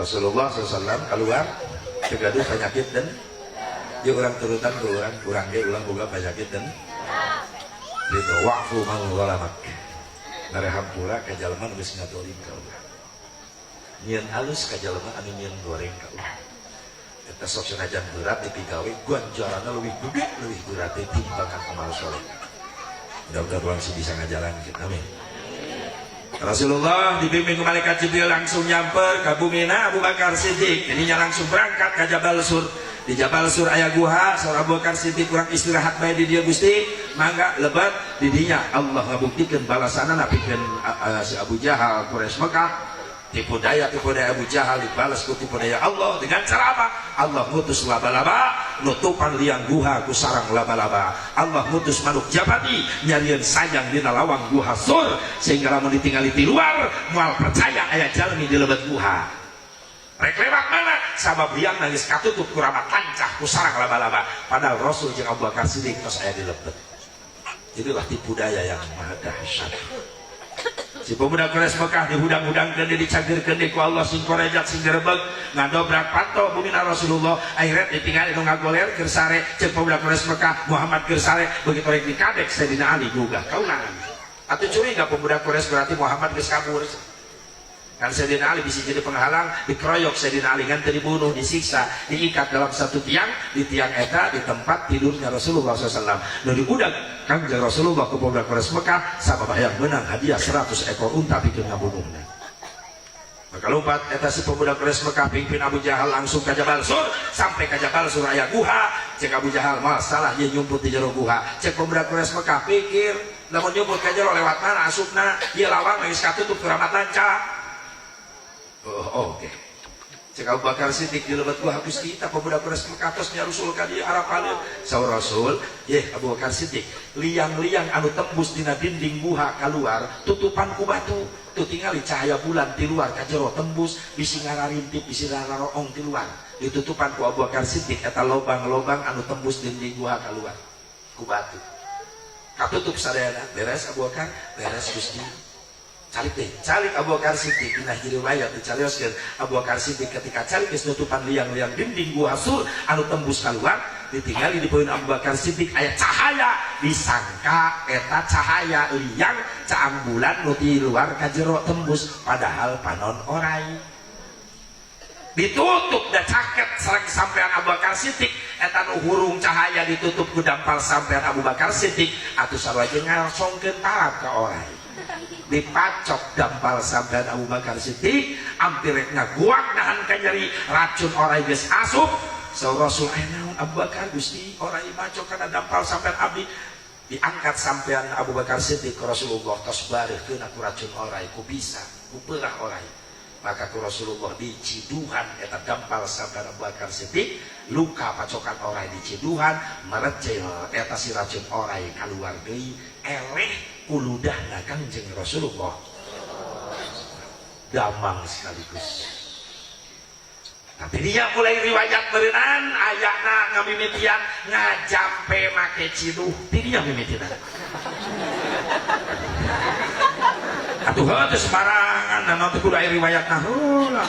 Rasulullah SAW keluar kegaduh penyakit dan dia orang turutan ke orang dia ulang boga penyakit dan itu wa'fu man zalamak ngareham pula ka jalma nu geus ngadolim ka urang nyieun alus ka jalma anu nyieun goreng ka urang eta sok sanajan berat dipigawe ganjaranna leuwih gede leuwih berat timbangan amal saleh. Mudah-mudahan orang sih bisa ngajalankeun amin. Rasulullah dibimbing ke malaikat Jibril langsung nyamper ke bumina Abu Bakar Siddiq. Jadinya langsung berangkat ke Jabal Sur. Di Jabal Sur aya guha, saudara Abu Bakar Siddiq kurang istirahat bae di dia Gusti, mangga lebat di dinya Allah ngabuktikeun balasanana pikeun si Abu Jahal Quraisy Mekah. Tipu daya Abu Jahal dibalas ku tipu daya Allah dengan cara apa? Allah ngutus laba-laba nutupan liang guha ku sarang laba-laba. Allah ngutus manuk jabati nyarieun sayang dina lawang guha Sur sehingga lamun ditingali di luar moal percaya aya jalmi di lebat guha. Rek lewat mana? Sabab liang nangis katutup ku ramat tancah ku sarang laba-laba. Padahal Rasul jeung Abu Bakar Siddiq tos aya di lebat. Itulah tipu daya yang maha dahsyat. Si pemuda Quraisy Mekah dihudang-hudangkeun dicagirkeun ku Allah sing korejat sing gerebeg ngadobrak panto bumina Rasulullah akhirnya ditinggali nu ngagoler keur sare ceuk pemuda Quraisy Mekah Muhammad keur sare begitu rek dikadek Sayyidina Ali juga kaunangan atuh curiga pemuda Quraisy berarti Muhammad geus kabur kan Sayyidina Ali bisa jadi penghalang dikeroyok Sayyidina Ali kan dibunuh disiksa diikat dalam satu tiang di tiang eta di tempat tidurnya Rasulullah SAW dari udah kangjeng Rasulullah ke pemuda Quraisy Mekah sabab hayang menang hadiah 100 ekor unta bikin ngabunuhna maka lompat eta si pemuda Quraisy Mekah pimpin Abu Jahal langsung ke Jabal Sur sampai ke Jabal Sur aya guha cek Abu Jahal masalah ye nyumput di jero guha cek pemuda Quraisy Mekah pikir lamun nyumput ka jero lewat mana asupna ieu lawang geus katutup ku ramat lanca. Oke. Cek Abu Bakar Siddiq di lebat gua habis kita pemuda Quraisy Mekah tosnya Rasul ka dieu Arab alim. Saur Rasul, Abu Bakar Siddiq, liang-liang anu tembus dina dinding guha keluar tutupan ku batu. Tuh tingali cahaya bulan di luar ka jero tembus bisi ngararintip bisi ngararoong di luar. Ditutupan ku Abu Bakar Siddiq eta lobang-lobang anu tembus dinding guha keluar ku batu. Katutup sadayana beres Abu Bakar, beres Gusti. Calik Abu Bakar Siddiq dina riwayat dicarioskeun Abu Bakar Siddiq ketika calik geus nutupan liang-liang dinding gua Sur anu tembus keluar ditinggali di poin Abu Bakar Siddiq aya cahaya disangka eta cahaya liang caang bulan nu di luar ka jero tembus padahal panon orai ditutup da caket sareng sampean Abu Bakar Siddiq eta nu hurung cahaya ditutup ku dampal sampean Abu Bakar Siddiq atuh sarua jeung ngasongkeun talab ka orai dipacok dampal sampean Abu Bakar Siddiq ampir rek ngaguak nahan ka nyeri racun orai geus asup saur Rasul aya naon Abu Bakar Gusti orai macok kana dampal sampean abdi diangkat sampean Abu Bakar Siddiq ke Rasulullah tos bareuhkeun aku racun orai ku bisa ku peurah orai maka ku Rasulullah diciduhan eta dampal sampean Abu Bakar Siddiq luka pacokan orai diciduhan merecil eta si racun orai kaluar deui eleh uludahna Kangjeng Rasulullah damang sekaligus tapi dia mulai riwayat berenang ayahna ngamimitian ngajampe make ciduh dia mimitian atuh heuh sembarangan dan nanti kudu aya riwayatna lah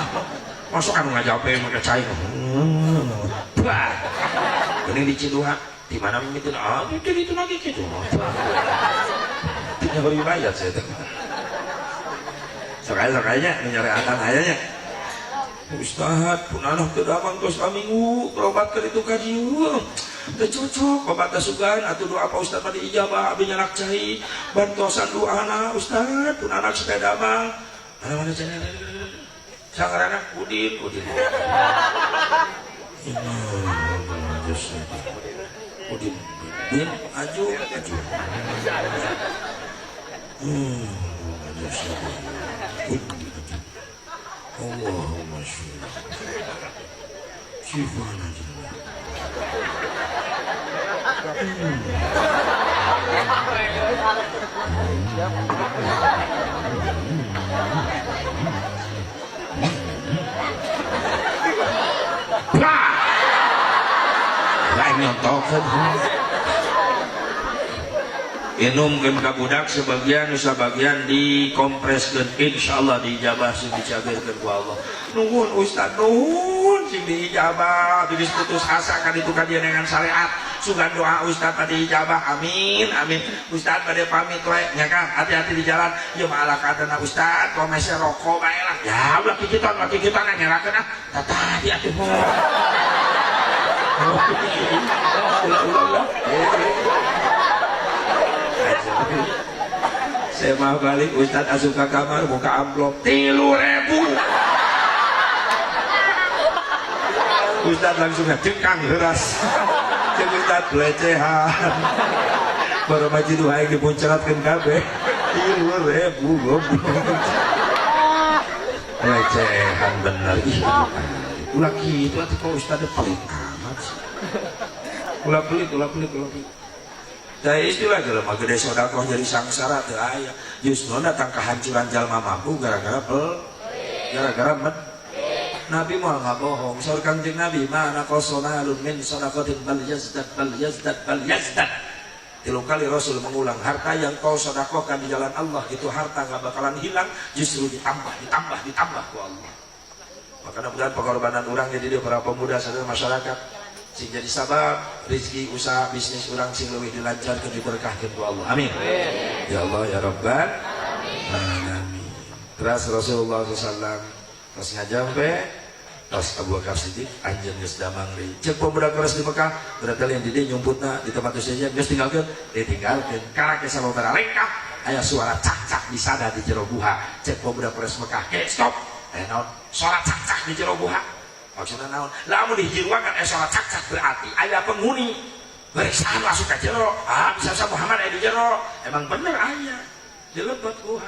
masuk anu ngajampe make cai bah geuning diciduhan di mana mimitian itu lagi gitu punya riwayat saya tuh sekali-sekalinya menyareakan ayahnya Ustaz punanah teu damang tos kaminggu berobatkeun itu ka dieu teu cocok obat sugan atuh doa Pak Ustaz mah diijabah abdi nyanak cai bantosan doana Ustaz punanah supaya damang mana cenah sangarana Udin Udin bin aju Allahumma shifana lain nyontokeun inumkeun ka budak sebagian dikompreskeun insyaallah diijabah sing dicageurkeun ku Allah. Nuhun Ustaz, nuhun sing diijabah tulis putus asa ka ditu kajian dengan syariat. Sugan doa Ustaz tadi ijabah, amin amin. Ustaz bade pamit we nya Kang, hati-hati di jalan. Ieu mah ala kadana Ustaz, komese rokok bae lah. Ya ulah kikitan nyerakeun ah. Tadi atuh mah. Saya mah balik Ustaz asup ke kamar buka amplop 3.000. Ustaz langsung ngecekang heras. Cek Ustaz pelecehan. Baru maji duha yang dipunceratkan kabeh 3.000 goblok. Pelecehan bener. Ih, ulah gitu atuh kok Ustaz pelit amat. Ulah pelit. Saya istilah jelema gede sodakoh jadi sangsara teu aya. Justru datang kehancuran jalma mampu gara-gara med. Nabi mah enggak bohong. Saur Kangjeng Nabi, "Mana qasonalun min sadaqatin bal yazdad." 3 kali Rasul mengulang, harta yang kau sedekahkan di jalan Allah itu harta enggak bakalan hilang, justru ditambah ku Allah. Maka mudah-mudahan pengorbanan orang jadi dia para pemuda sadar masyarakat sing jadi sabab rezeki usaha bisnis orang sing leuwih dilancarkeun diberkahkeun ku Allah. Amin. Ya Allah ya Rabbal alamin. Terus Rasulullah SAW pas ngajampe pas Abu Bakar Siddiq anjeun geus damang deui. Ceuk pemuda keras di Mekah berarti yang di dieu nyumputna di tempat sejen geus tinggalkeun, ditinggalkeun. Karake sababaraha lengkap aya suara cak-cak di sada di jero guha. Ceuk pemuda keras Mekah, stop. Naon? Suara cak-cak di jero guha. Maksudnya naon? Lamun di ruangan sholat cak-cak berarti aya penghuni. Beriksaan masuk ke jero. Bisa Muhammad di jero. Emang bener aya. Dilebet gua.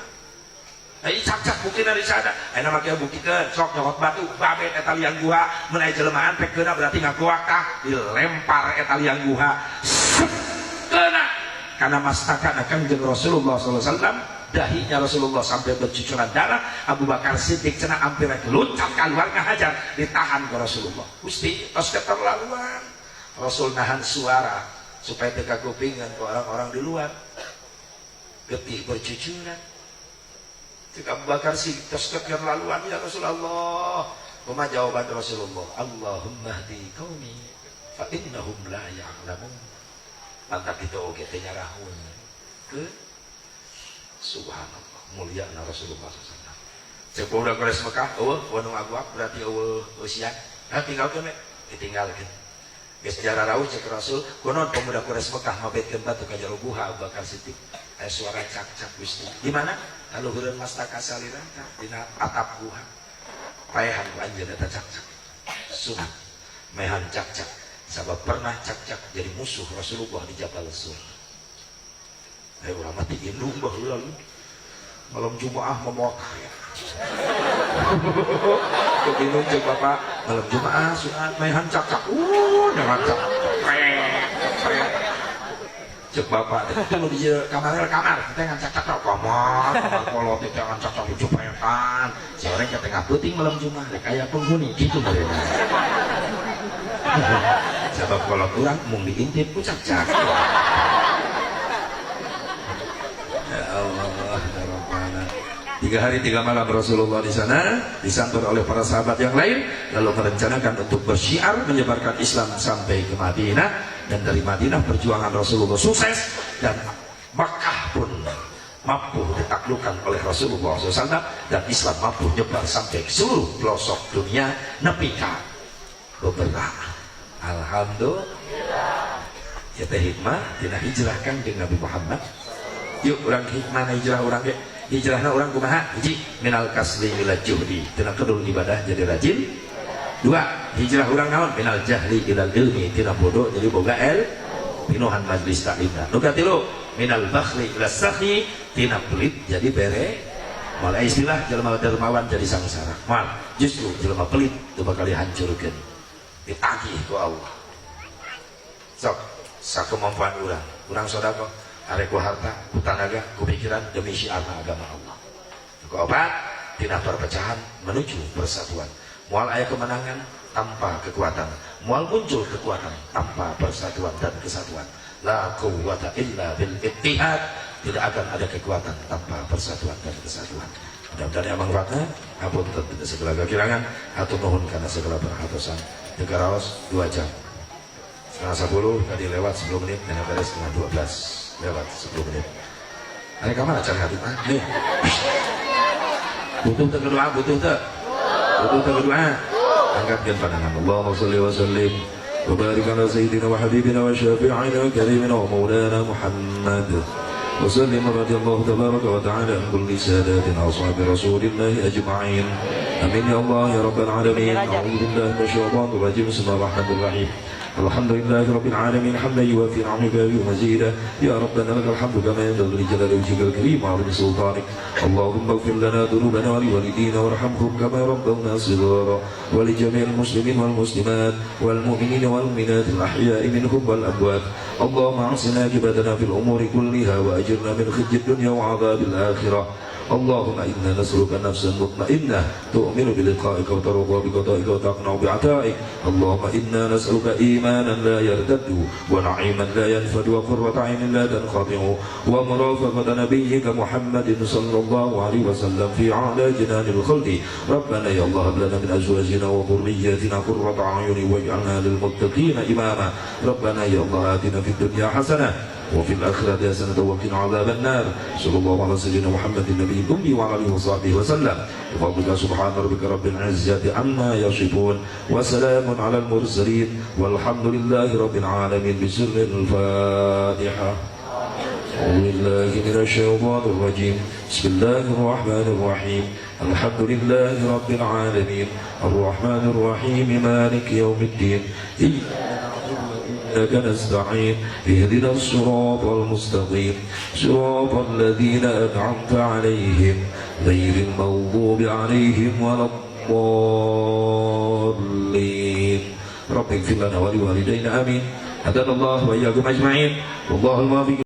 Cak-cak bukti dari sana. Enak makia buktikan. Sok nyokot batu. Babet etalian gua. Menai jelemaan pek kena berarti ngakuak tah. Dilempar etalian gua. Kena. Karena mastakan akan jeung Rasulullah SAW. Dahinya Rasulullah sampai bercucuran darah. Abu Bakar Siddiq cenah hampir loncat keluar ngahajar, ditahan ke Rasulullah. Gusti tos keterlaluan. Rasul nahan suara supaya teka kupingan ke orang-orang di luar. Getih bercucuran. Jika Abu Bakar Siddiq tos keterlaluan ya Rasulullah. Kuma jawaban Rasulullah, Allahumma hdi qaumi fa innahum la ya'lamun. Mantap itu oge teh nyarahun. Ke Subhanallah, mulia na Rasulullah SAW. Cek udah keres Mekah, wanu aguak berarti usian. Tinggalkan ditinggalkan. Geus sejarah rawuh cek Rasul, konon pemuda keres Mekah mabetkeun batu ka jero guha Abu Bakar Siddiq. Aya suara cak-cak Gusti. Di mana? Kaluhureun mastaka salirang dina atap guha. Paehan ku anjeun eta cak-cak. Sunat. Mehan cak-cak. Sabab pernah cak-cak jadi musuh Rasulullah di Jabal Sur. Ayo ulah mati indung baheula lu. Malam Jumaah memuak. Kok indung cek Bapak malam Jumaah sunat maehan cak-cak. Jangan cak. Cek Bapak teh di kamar teh ngan cak-cak kamar kolot teh ngan cak-cak lucu paetan. Sore ke tengah peuting malam Jumaah rek aya penghuni kitu mereka. Sebab kolot urang mung diintip ku cak-cak. Allah, 3 hari 3 malam Rasulullah di sana disambut oleh para sahabat yang lain, lalu merencanakan untuk bersyiar menyebarkan Islam sampai ke Madinah, dan dari Madinah perjuangan Rasulullah sukses dan Makkah pun mampu ditaklukkan oleh Rasulullah SAW dan Islam mampu nyebar sampai ke seluruh pelosok dunia nepi ka beberapa. Alhamdulillah. Ya teh hikmah dina hijrah kan dengan Nabi Muhammad. Yuk orang hikmah hijrah orang ge. Hijrahna orang kumaha? Hiji, minal kasli ila juhdi. Tina kedul ibadah jadi rajin. 2, hijrah orang naon? Minal jahli ilal ilmi. Tina bodoh jadi boga pinuhan majlis taklimna. Nu katilu, minal bakhli ila sakhi. Tina pelit jadi bere. Malah istilah jelema dermawan jadi sangsara. Mal, justru jelema pelit teu bakal dihancurkeun. Ditagih ku Allah. Sok, sakemampuan urang. Urang sedekah arek ku harta, ku tenaga, ku pikiran demi syiarna agama Allah. Ku obat tina perpecahan menuju persatuan. Moal aya kemenangan tanpa kekuatan, moal muncul kekuatan tanpa persatuan dan kesatuan. La quwwata illa bil ittihad. Tidak akan ada kekuatan tanpa persatuan dan kesatuan. Mudah-mudahan yang manfaatnya. Ampun tidak segala kekurangan. Atur nuhun karena segala perhatosan. Tegaraos 2 jam. Setengah 10 tadi lewat 10 menit. Dan beres setengah 12 lewat 10 menit. Ada kamar acara hati nih. Butuh doa, butuh doa. Angkatkan pandangan. Allahumma shalli wa sallim wa barik ala sayyidina wa habibina wa syafi'ina karimina wa maulana Muhammad. Wa sallim radhiyallahu tabaraka wa ta'ala an kulli sadatina ashabi Rasulillah ajma'in. Amin ya Allah ya rabbal alamin. A'udzu billahi minasyaitonir rajim. Bismillahirrahmanirrahim. Alhamdulillahi rabbil alamin hamdan yuwafi ni'amaka wa mazida ya rabbana lakal hamdu kama yanbaghi li jalali wajhikal karim wa 'azimi sultanik. Allahumma ighfir lana dhunubana wa liwalidina warhamhum kama rabbawna shighara wa li jami'il muslimin wal muslimat wal mu'minina wal mu'minat al ahya'i minhum wal amwat. Allahumma a'sina akibatana fil umuri kulliha wa ajirna min khizyid dunya wa 'adzabil akhirah. اللهم إنا نسألك نفسا مطمئنة تؤمن بلقائك وترضى بقضائك وتقنع بعطائك. اللهم إنا نسألك إيمانا لا يرتد ونعيما لا ينفد وقرة عين لا تنقطع ومرافقة نبيك محمد صلى الله عليه وسلم في أعلى جنان الخلد. ربنا يا الله هب لنا من أزواجنا وذرياتنا قرة أعين واجعلنا للمتقين إماما. ربنا يا الله آتنا في الدنيا حسنة وفي الآخرة حسنة وقنا عذاب النار. صلى الله على سيدنا محمد النبي الأمي وعلى آله وصحبه وسلم. بفضلك سبحان ربك رب العزة عما يصفون وسلام على المرسلين والحمد لله رب العالمين. بسر الفاتحة. أعوذ بالله من الشيطان الرجيم. بسم الله الرحمن الرحيم. الحمد لله رب العالمين الرحمن الرحيم مالك يوم الدين. إياك نستعين اهدنا الصراط المستقيم صراط الذين أنعمت عليهم غير المغضوب عليهم ولا الضالين. رب اغفر لنا ولوالدينا آمين. هدانا الله وإياكم أجمعين والله الموفق.